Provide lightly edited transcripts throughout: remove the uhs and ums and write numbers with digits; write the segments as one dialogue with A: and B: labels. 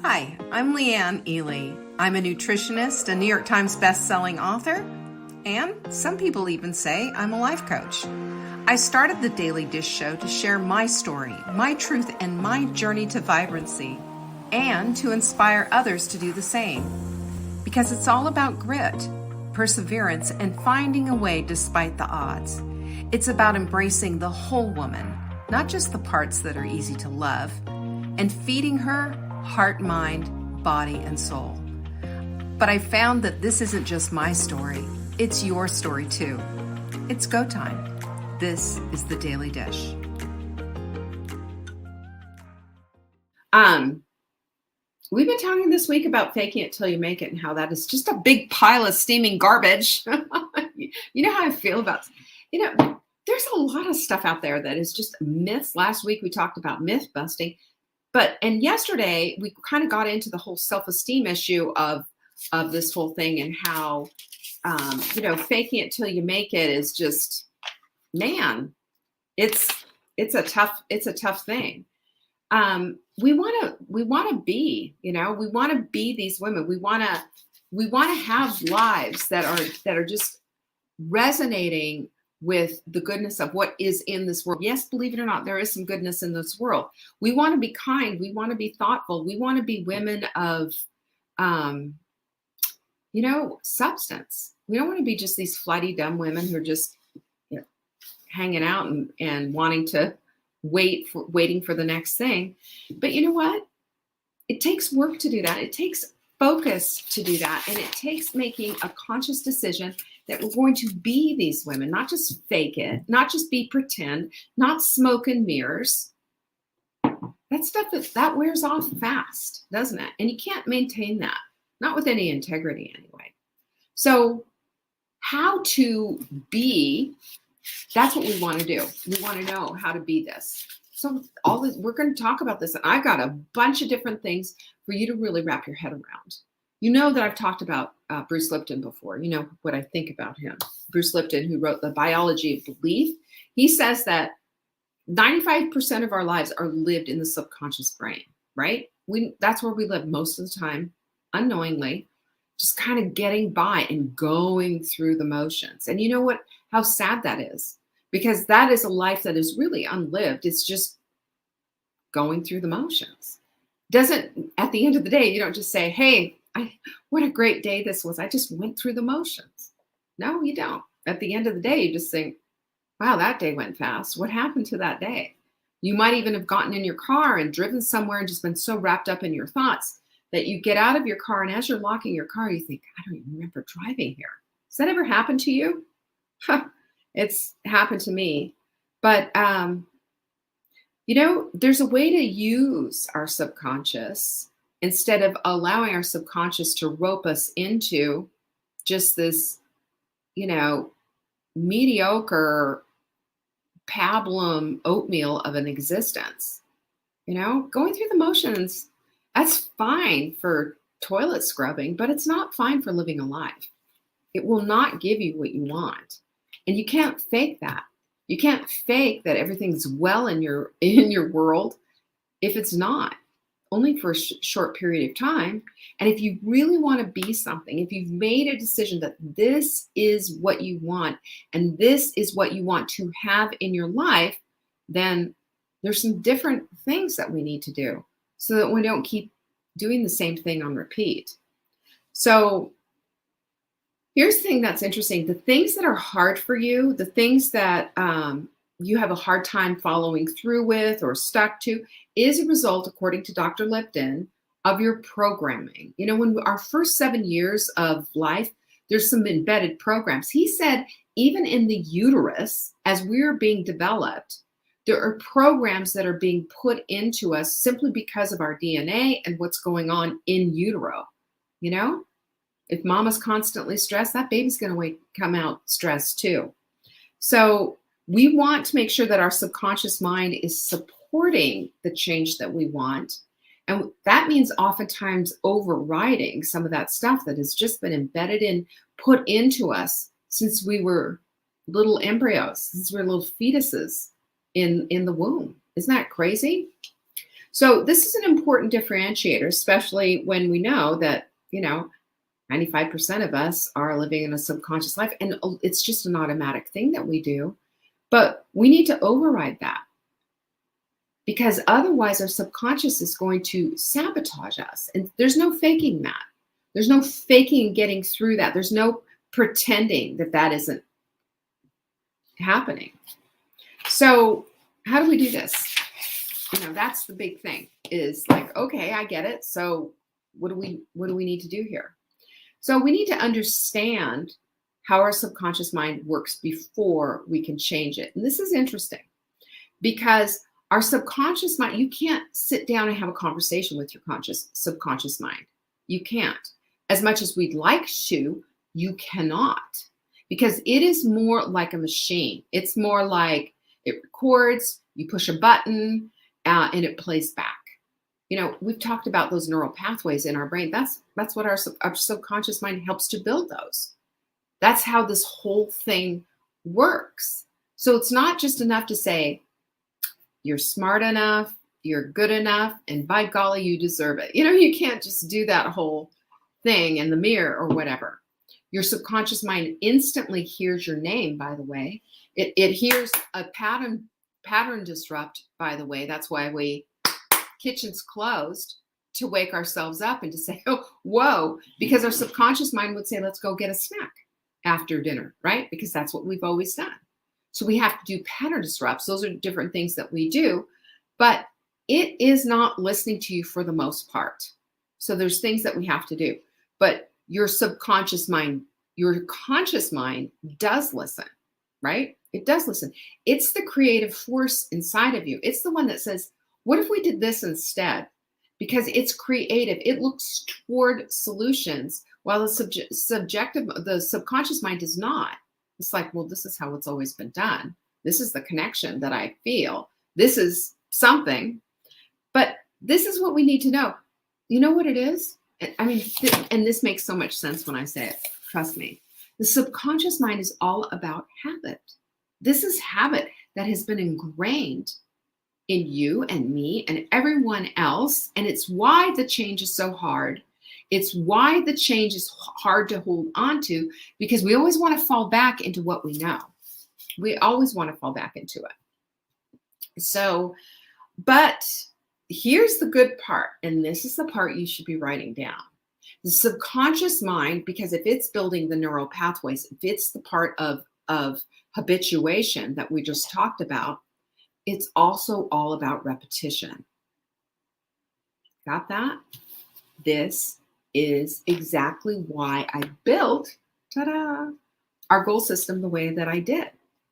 A: Hi, I'm Leanne Ely. I'm a nutritionist, a New York Times best-selling author, and some people even say I'm a life coach. I started the Daily Dish Show to share my story, my truth, and my journey to vibrancy, and to inspire others to do the same. Because it's all about grit, perseverance, and finding a way despite the odds. It's about embracing the whole woman, not just the parts that are easy to love, and feeding her heart, mind, body, and soul. But I found that this isn't just my story, it's your story too. It's go time. This is the Daily Dish. We've been talking this week about faking it till you make it and how that is just a big pile of steaming garbage. You know how I feel about, there's a lot of stuff out there that is just myths. Last week we talked about myth busting, and yesterday we kind of got into the whole self-esteem issue of this whole thing and how, faking it till you make it is just, man, it's a tough thing. We want to be, we want to be these women. We want to have lives that are just resonating with the goodness of what is in this world. Yes, believe it or not, there is some goodness in this world. We want to be kind. We want to be thoughtful. We want to be women of, substance. We don't want to be just these flighty, dumb women who are just hanging out and wanting to waiting for the next thing. But you know what? It takes work to do that. It takes focus to do that. And it takes making a conscious decision that we're going to be these women, not just fake it, not just be pretend, not smoke and mirrors. That stuff that wears off fast, doesn't it? And you can't maintain that, not with any integrity anyway. So how to be, that's what we want to do. We want to know how to be this. So we're going to talk about this. And I've got a bunch of different things for you to really wrap your head around. You know that I've talked about Bruce Lipton before. You know what I think about him. Bruce Lipton, who wrote The Biology of Belief. He says that 95% of our lives are lived in the subconscious brain, right? That's where we live most of the time, unknowingly, just kind of getting by and going through the motions. And you know what? How sad that is, because that is a life that is really unlived. It's just going through the motions. At the end of the day, you don't just say, hey, what a great day this was. I just went through the motions. No, you don't. At the end of the day, you just think, wow, that day went fast. What happened to that day? You might even have gotten in your car and driven somewhere and just been so wrapped up in your thoughts that you get out of your car, and as you're locking your car, you think, I don't even remember driving here. Does that ever happen to you? It's happened to me. But, there's a way to use our subconscious instead of allowing our subconscious to rope us into just this, mediocre pablum oatmeal of an existence. Going through the motions, that's fine for toilet scrubbing, but it's not fine for living a life. It will not give you what you want. And you can't fake that. You can't fake that everything's well in your world if it's not, only for a short period of time. And if you really want to be something, if you've made a decision that this is what you want and this is what you want to have in your life, then there's some different things that we need to do so that we don't keep doing the same thing on repeat. So here's the thing that's interesting. The things that are hard for you, the things that you have a hard time following through with or stuck to, is a result, according to Dr. Lipton, of your programming. When our first 7 years of life, there's some embedded programs. He said, even in the uterus, as we're being developed, there are programs that are being put into us simply because of our DNA and what's going on in utero. If mama's constantly stressed, that baby's going to come out stressed too. So we want to make sure that our subconscious mind is supporting the change that we want. And that means oftentimes overriding some of that stuff that has just been embedded in, put into us since we were little embryos, since we were little fetuses in the womb. Isn't that crazy? So this is an important differentiator, especially when we know that, 95% of us are living in a subconscious life, and it's just an automatic thing that we do. But we need to override that, because otherwise our subconscious is going to sabotage us. And there's no faking that. There's no faking getting through that. There's no pretending that that isn't happening. So how do we do this? That's the big thing, is like, okay, I get it. So what do we need to do here? So we need to understand how our subconscious mind works before we can change it. And this is interesting, because our subconscious mind, you can't sit down and have a conversation with your subconscious mind. You can't. As much as we'd like to, you cannot, because it is more like a machine. It's more like it records, you push a button, and it plays back. We've talked about those neural pathways in our brain. That's what our subconscious mind helps to build those. That's how this whole thing works. So it's not just enough to say, you're smart enough, you're good enough, and by golly, you deserve it. You can't just do that whole thing in the mirror or whatever. Your subconscious mind instantly hears your name, by the way. It hears a pattern disrupt, by the way. That's why kitchen's closed, to wake ourselves up and to say, oh, whoa, because our subconscious mind would say, let's go get a snack after dinner, right? Because that's what we've always done. So we have to do pattern disrupts. Those are different things that we do, but it is not listening to you for the most part. So there's things that we have to do, but your subconscious mind, your conscious mind does listen, right? It does listen. It's the creative force inside of you. It's the one that says, what if we did this instead? Because it's creative. It looks toward solutions, while the subconscious mind does not. It's like, well, this is how it's always been done. This is the connection that I feel. This is something. But this is what we need to know. You know what it is? I mean, and this makes so much sense when I say it. Trust me. The subconscious mind is all about habit. This is habit that has been ingrained in you and me and everyone else. And it's why the change is so hard. It's why the change is hard to hold on to, because we always want to fall back into what we know. We always want to fall back into it. So, but here's the good part, and this is the part you should be writing down. The subconscious mind, because if it's building the neural pathways, if it's the part of habituation that we just talked about, it's also all about repetition. Got that? This is exactly why I built, our goal system the way that I did.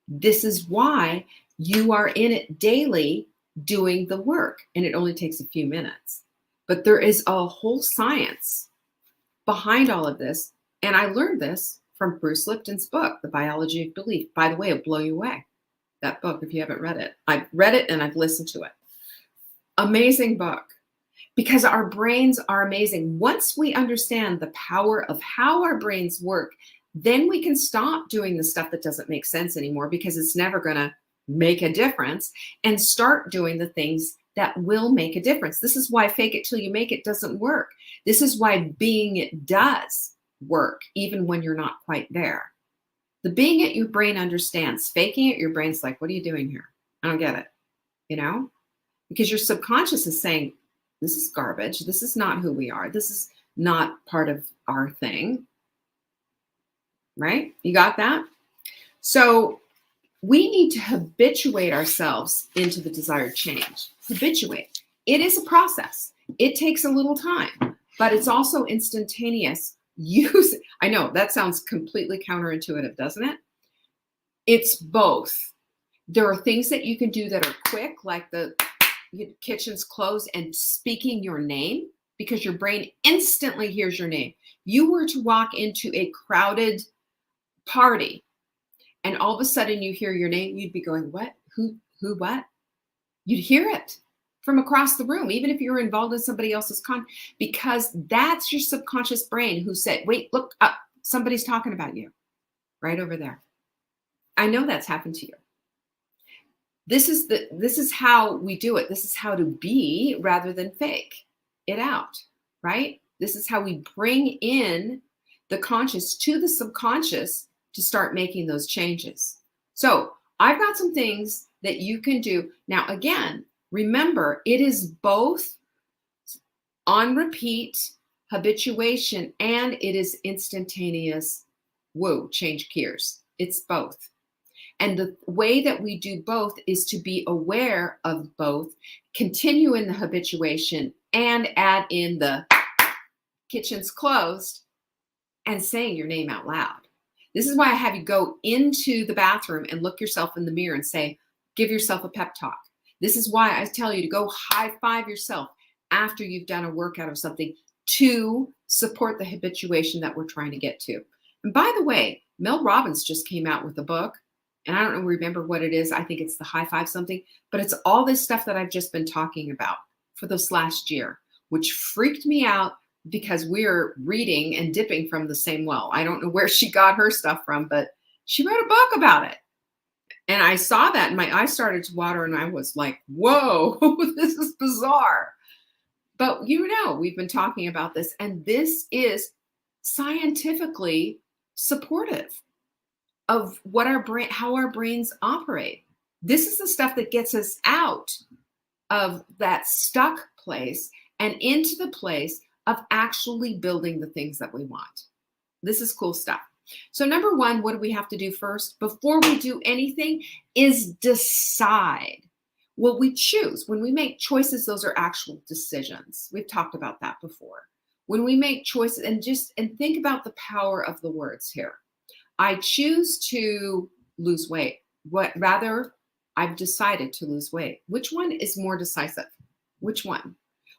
A: This is why you are in it daily doing the work, and it only takes a few minutes. But there is a whole science behind all of this, and I learned this from Bruce Lipton's book, The Biology of Belief. By the way, it'll blow you away. That book, if you haven't read it. I've read it and I've listened to it. Amazing book. Because our brains are amazing. Once we understand the power of how our brains work, then we can stop doing the stuff that doesn't make sense anymore, because it's never going to make a difference, and start doing the things that will make a difference. This is why fake it till you make it doesn't work. This is why being it does work, even when you're not quite there. The being it your brain understands. Faking it, your brain's like, what are you doing here? I don't get it. Because your subconscious is saying, this is garbage. This is not who we are. This is not part of our thing. Right? You got that? So we need to habituate ourselves into the desired change. Habituate. It is a process. It takes a little time, but it's also instantaneous. I know that sounds completely counterintuitive, doesn't it? It's both. There are things that you can do that are quick, like the kitchen's closed and speaking your name, because your brain instantly hears your name. You were to walk into a crowded party and all of a sudden you hear your name, you'd be going, what? Who, what? You'd hear it from across the room, even if you're involved in somebody else's because that's your subconscious brain who said, wait, look up, somebody's talking about you right over there. I know that's happened to you. This is how we do it. This is how to be rather than fake it out, right? This is how we bring in the conscious to the subconscious to start making those changes. So I've got some things that you can do. Now, again, remember, it is both on repeat habituation and it is instantaneous, whoa, change gears. It's both. And the way that we do both is to be aware of both, continue in the habituation, and add in the kitchen's closed and saying your name out loud. This is why I have you go into the bathroom and look yourself in the mirror and say, give yourself a pep talk. This is why I tell you to go high five yourself after you've done a workout of something to support the habituation that we're trying to get to. And by the way, Mel Robbins just came out with a book, and I don't remember what it is. I think it's the high five something, but it's all this stuff that I've just been talking about for this last year, which freaked me out because we're reading and dipping from the same well. I don't know where she got her stuff from, but she wrote a book about it. And I saw that and my eyes started to water and I was like, whoa, this is bizarre. But you know, we've been talking about this and this is scientifically supportive of what our brain, how our brains operate. This is the stuff that gets us out of that stuck place and into the place of actually building the things that we want. This is cool stuff. So number one, what do we have to do first before we do anything is decide what we choose. When we make choices, those are actual decisions. We've talked about that before. When we make choices and think about the power of the words here. I choose to lose weight. I've decided to lose weight. Which one is more decisive? Which one?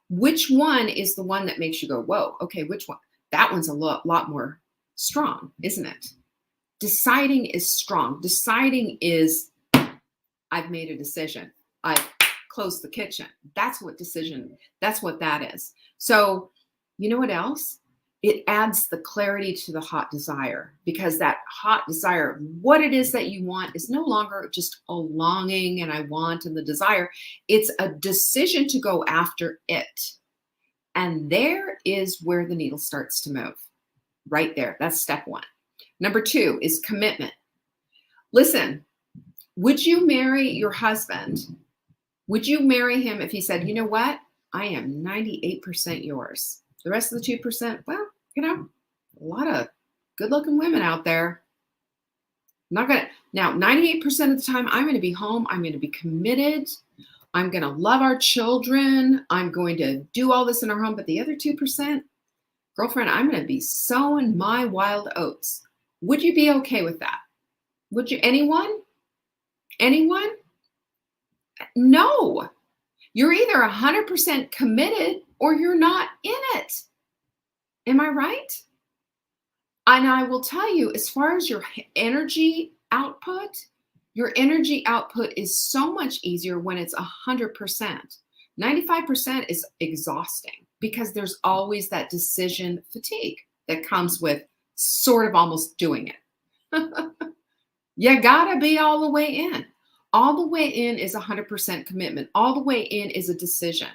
A: Which one is the one that makes you go, whoa, okay, which one? That one's a lot more strong, isn't it? Deciding is strong. Deciding is, I've made a decision. I've closed the kitchen. That's what that is. So you know what else? It adds the clarity to the hot desire, because that hot desire, what it is that you want, is no longer just a longing and I want and the desire. It's a decision to go after it. And there is where the needle starts to move. Right there. That's step one. Number two is commitment. Listen, would you marry your husband? Would you marry him if he said, you know what? I am 98% yours. The rest of the 2%, well, you know, a lot of good-looking women out there. Now, 98% of the time, I'm going to be home. I'm going to be committed. I'm going to love our children. I'm going to do all this in our home. But the other 2%, girlfriend, I'm going to be sowing my wild oats. Would you be okay with that? Would you? Anyone? Anyone? No. You're either 100% committed or you're not in it. Am I right? And I will tell you, as far as your energy output is so much easier when it's 100%. 95% is exhausting because there's always that decision fatigue that comes with sort of almost doing it. You gotta be all the way in. All the way in is 100% commitment. All the way in is a decision.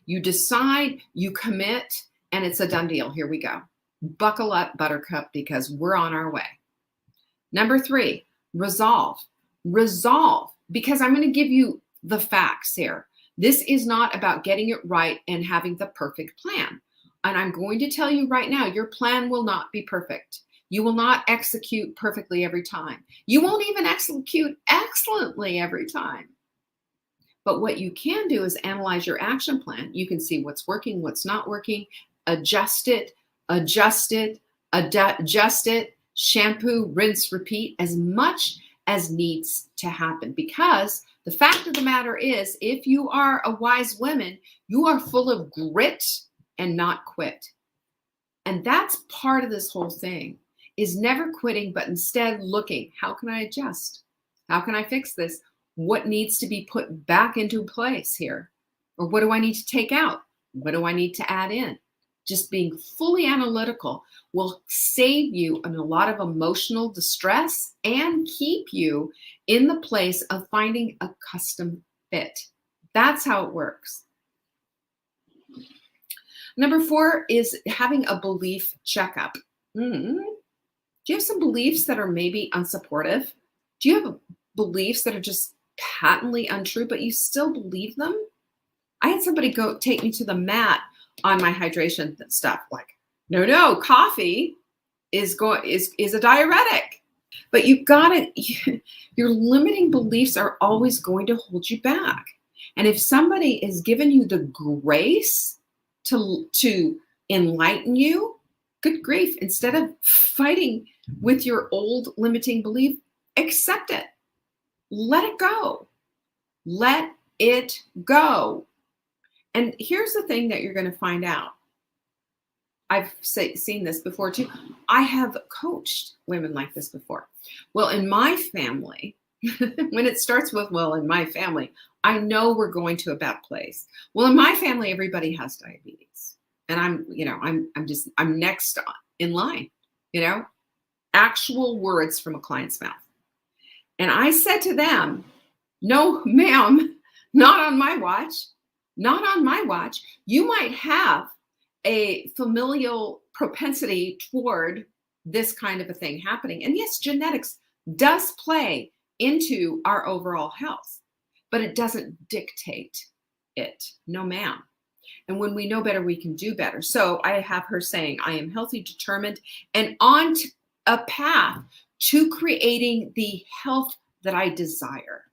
A: You decide, you commit, and it's a done deal. Here we go. Buckle up, Buttercup, because we're on our way. Number three, resolve. Resolve, because I'm going to give you the facts here. This is not about getting it right and having the perfect plan. And I'm going to tell you right now, your plan will not be perfect. You will not execute perfectly every time. You won't even execute excellently every time. But what you can do is analyze your action plan. You can see what's working, what's not working, adjust it, shampoo, rinse, repeat as much as needs to happen. Because the fact of the matter is, if you are a wise woman, you are full of grit and not quit. And that's part of this whole thing, is never quitting, but instead looking, how can I adjust? How can I fix this? What needs to be put back into place here? Or what do I need to take out? What do I need to add in just being fully analytical will save you in a lot of emotional distress and keep you in the place of finding a custom fit. That's how it works. Number 4 is having a belief checkup. Do you have some beliefs that are maybe unsupportive? Do you have beliefs that are just patently untrue, but you still believe them? I had somebody go take me to the mat on my hydration stuff. Like, no, coffee is a diuretic. But you've got to, your limiting beliefs are always going to hold you back. And if somebody is giving you the grace to enlighten you, good grief, instead of fighting with your old limiting belief, accept it. Let it go. Let it go. And here's the thing that you're going to find out. I've seen this before too. I have coached women like this before. Well, in my family, when it starts with, well, in my family, I know we're going to a bad place. Well, in my family, everybody has diabetes. And I'm next in line, actual words from a client's mouth. And I said to them, no, ma'am, not on my watch. Not on my watch. You might have a familial propensity toward this kind of a thing happening. And yes, genetics does play into our overall health, but it doesn't dictate it. No, ma'am. And when we know better, we can do better. So I have her saying, I am healthy, determined, and on a path to creating the health that I desire,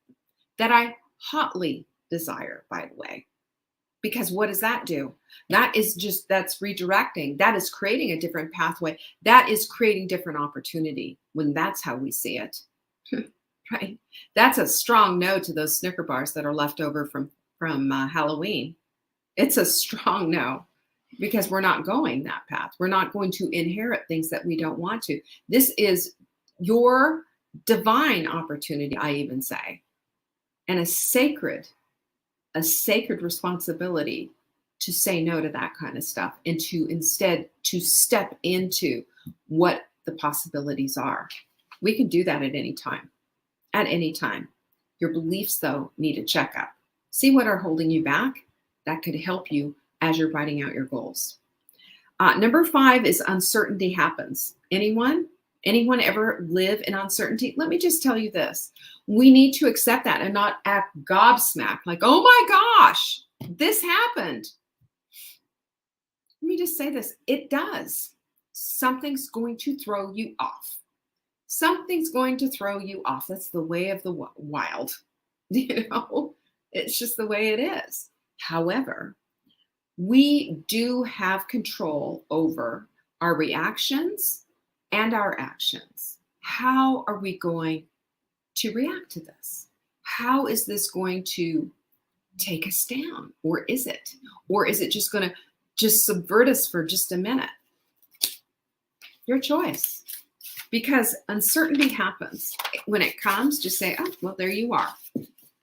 A: that I hotly desire, by the way. Because what does that do? That's redirecting. That is creating a different pathway. That is creating different opportunity when that's how we see it, right? That's a strong no to those Snicker bars that are left over from Halloween. It's a strong no because we're not going that path. We're not going to inherit things that we don't want to. This is your divine opportunity, I even say, and a sacred responsibility to say no to that kind of stuff and to instead to step into what the possibilities are. We can do that at any time. At any time. Your beliefs, though, need a checkup. See what are holding you back. That could help you as you're writing out your goals. Number 5 is uncertainty happens. Anyone ever live in uncertainty? Let me just tell you this. We need to accept that and not act gobsmacked like, oh my gosh, this happened. Let me just say this. It does. Something's going to throw you off. Something's going to throw you off. That's the way of the wild. It's just the way it is. However, we do have control over our reactions and our actions. How are we going to react to this? How is this going to take us down? Or is it? Or is it just going to just subvert us for just a minute? Your choice. Because uncertainty happens. When it comes, just say, oh, well, there you are.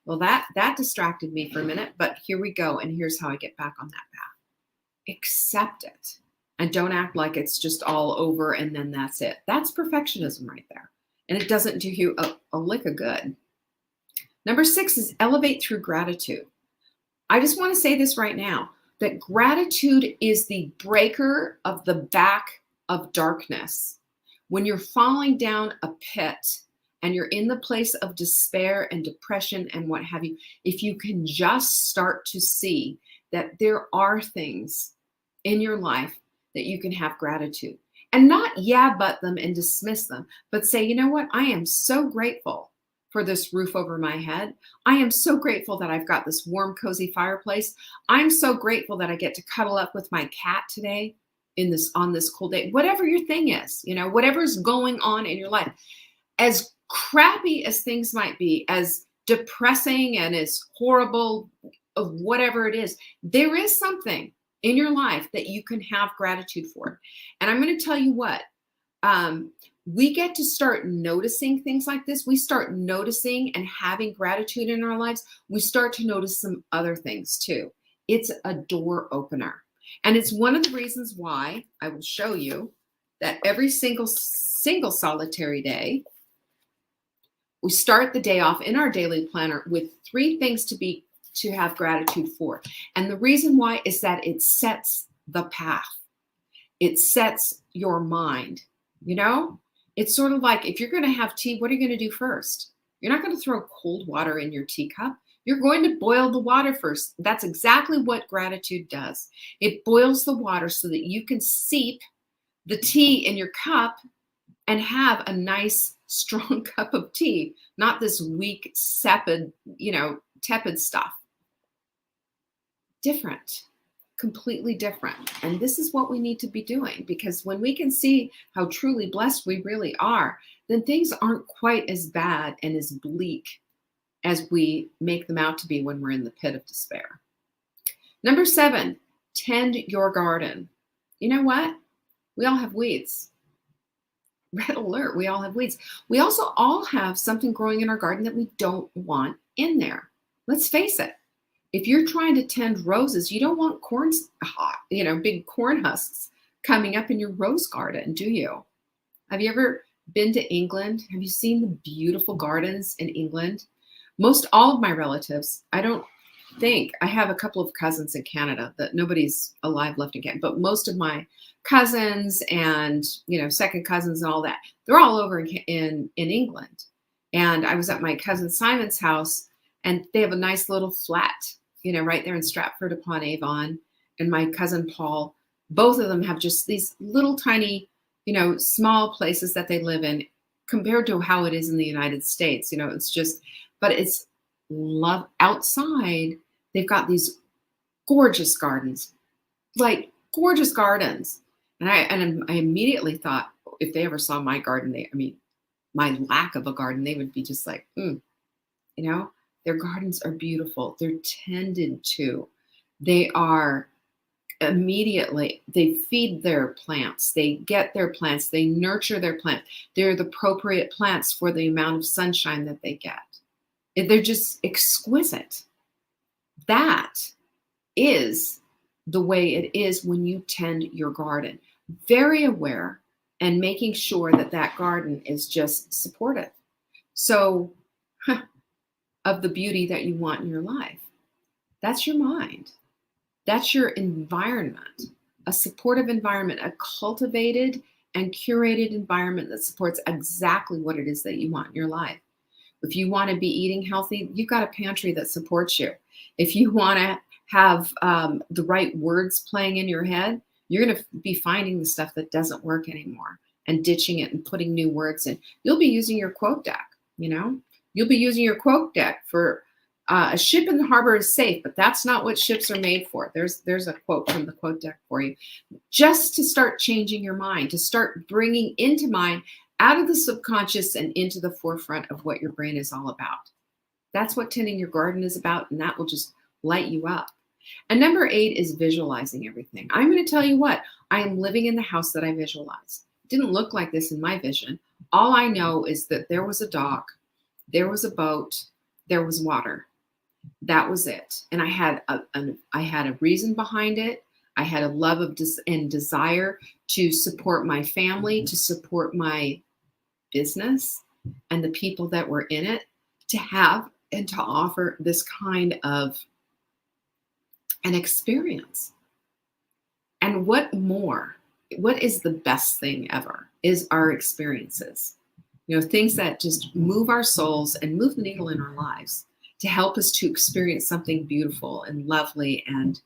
A: Well, that distracted me for a minute, but here we go. And here's how I get back on that path. Accept it. And don't act like it's just all over and then that's it. That's perfectionism right there. And it doesn't do you a lick of good. Number 6 is elevate through gratitude. I just want to say this right now, that gratitude is the breaker of the back of darkness. When you're falling down a pit and you're in the place of despair and depression and what have you, if you can just start to see that there are things in your life that you can have gratitude and not but them and dismiss them, but say, you know what? I am so grateful for this roof over my head. I am so grateful that I've got this warm, cozy fireplace. I'm so grateful that I get to cuddle up with my cat today on this cool day. Whatever your thing is, whatever's going on in your life, as crappy as things might be, as depressing and as horrible of whatever it is, there is something in your life that you can have gratitude for. And I'm going to tell you what, we get to start noticing things like this. We start noticing and having gratitude in our lives. We start to notice some other things too. It's a door opener. And it's one of the reasons why I will show you that every single solitary day, we start the day off in our daily planner with 3 things to have gratitude for. And the reason why is that it sets the path. It sets your mind. You know, it's sort of like if you're going to have tea, what are you going to do first? You're not going to throw cold water in your teacup. You're going to boil the water first. That's exactly what gratitude does. It boils the water so that you can seep the tea in your cup and have a nice, strong cup of tea, not this weak, sapid, tepid stuff. Different, completely different. And this is what we need to be doing, because when we can see how truly blessed we really are, then things aren't quite as bad and as bleak as we make them out to be when we're in the pit of despair. Number 7, tend your garden. You know what? We all have weeds. Red alert, we all have weeds. We also all have something growing in our garden that we don't want in there. Let's face it. If you're trying to tend roses, you don't want big corn husks coming up in your rose garden, do you? Have you ever been to England? Have you seen the beautiful gardens in England? Most all of my relatives, I have a couple of cousins in Canada that nobody's alive left in Canada, but most of my cousins and, second cousins and all that, they're all over in England. And I was at my cousin Simon's house, and they have a nice little flat, right there in Stratford upon Avon. And my cousin Paul, both of them have just these little tiny, small places that they live in compared to how it is in the United States. But it's love outside. They've got these gorgeous gardens, like gorgeous gardens. And I immediately thought, if they ever saw my garden, my lack of a garden, they would be just like, their gardens are beautiful. They're tended to. They are they feed their plants. They get their plants. They nurture their plants. They're the appropriate plants for the amount of sunshine that they get. They're just exquisite. That is the way it is when you tend your garden. Very aware and making sure that garden is just supportive. So, of the beauty that you want in your life. That's your mind. That's your environment. A supportive environment, a cultivated and curated environment that supports exactly what it is that you want in your life. If you want to be eating healthy, you've got a pantry that supports you. If you want to have the right words playing in your head, you're going to be finding the stuff that doesn't work anymore and ditching it and putting new words in. You'll be using your quote deck, You'll be using your quote deck for a ship in the harbor is safe, but that's not what ships are made for. There's a quote from the quote deck for you. Just to start changing your mind, to start bringing into mind out of the subconscious and into the forefront of what your brain is all about. That's what tending your garden is about, and that will just light you up. And number 8 is visualizing everything. I'm going to tell you what, I am living in the house that I visualized. It didn't look like this in my vision. All I know is that there was a dock, there was a boat, there was water. That was it. And I had a reason behind it. I had a love of and desire to support my family, to support my business and the people that were in it, to have and to offer this kind of an experience. And what is the best thing ever is our experiences. Things that just move our souls and move the needle in our lives to help us to experience something beautiful and lovely and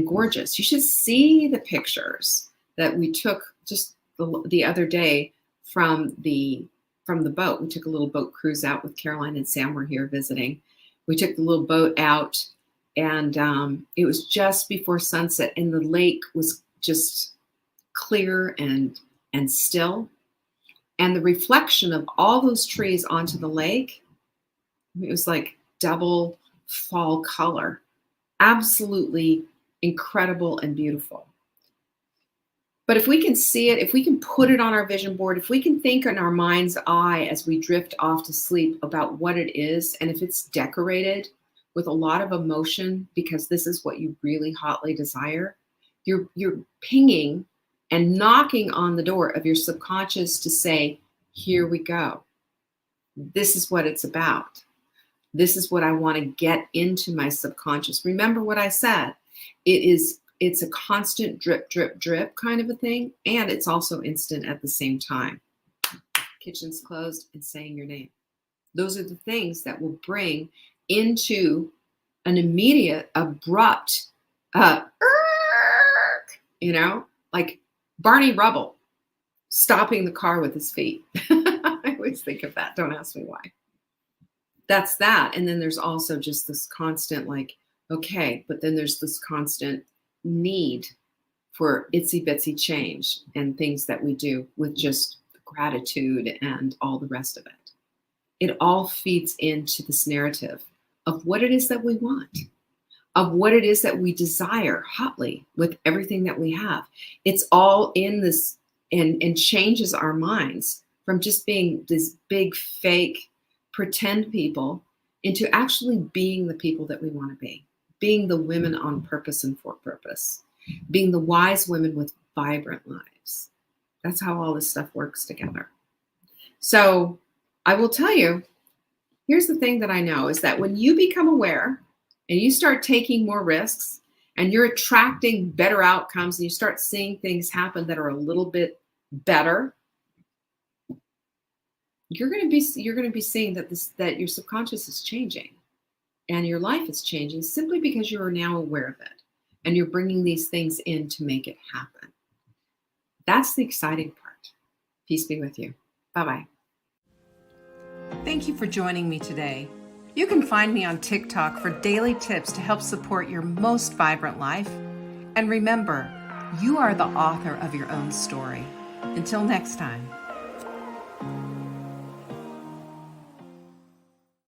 A: gorgeous. You should see the pictures that we took just the other day from the boat. We took a little boat cruise out with Caroline and Sam were here visiting. We took the little boat out, and it was just before sunset, and the lake was just clear and still. And the reflection of all those trees onto the lake, it was like double fall color. Absolutely incredible and beautiful. But if we can see it, if we can put it on our vision board, if we can think in our mind's eye as we drift off to sleep about what it is, and if it's decorated with a lot of emotion because this is what you really hotly desire, You're pinging and knocking on the door of your subconscious to say, here we go. This is what it's about. This is what I want to get into my subconscious. Remember what I said. It's a constant drip, drip, drip kind of a thing. And it's also instant at the same time. Kitchen's closed and saying your name. Those are the things that will bring into an immediate, abrupt, like Barney Rubble stopping the car with his feet. I always think of that. Don't ask me why. That's that. And then there's also just this constant okay, but then there's this constant need for itsy bitsy change and things that we do with just gratitude and all the rest of it. It all feeds into this narrative of what it is that we want, of what it is that we desire hotly with everything that we have. It's all in this and changes our minds from just being this big fake pretend people into actually being the people that we want to be, being the women on purpose and for purpose, being the wise women with vibrant lives. That's how all this stuff works together. So I will tell you, here's the thing that I know is that when you become aware and you start taking more risks and you're attracting better outcomes and you start seeing things happen that are a little bit better, you're going to be seeing that your subconscious is changing and your life is changing simply because you are now aware of it and you're bringing these things in to make it happen. That's the exciting part. Peace be with you. Bye-bye. Thank you for joining me today. You can find me on TikTok for daily tips to help support your most vibrant life. And remember, you are the author of your own story. Until next time.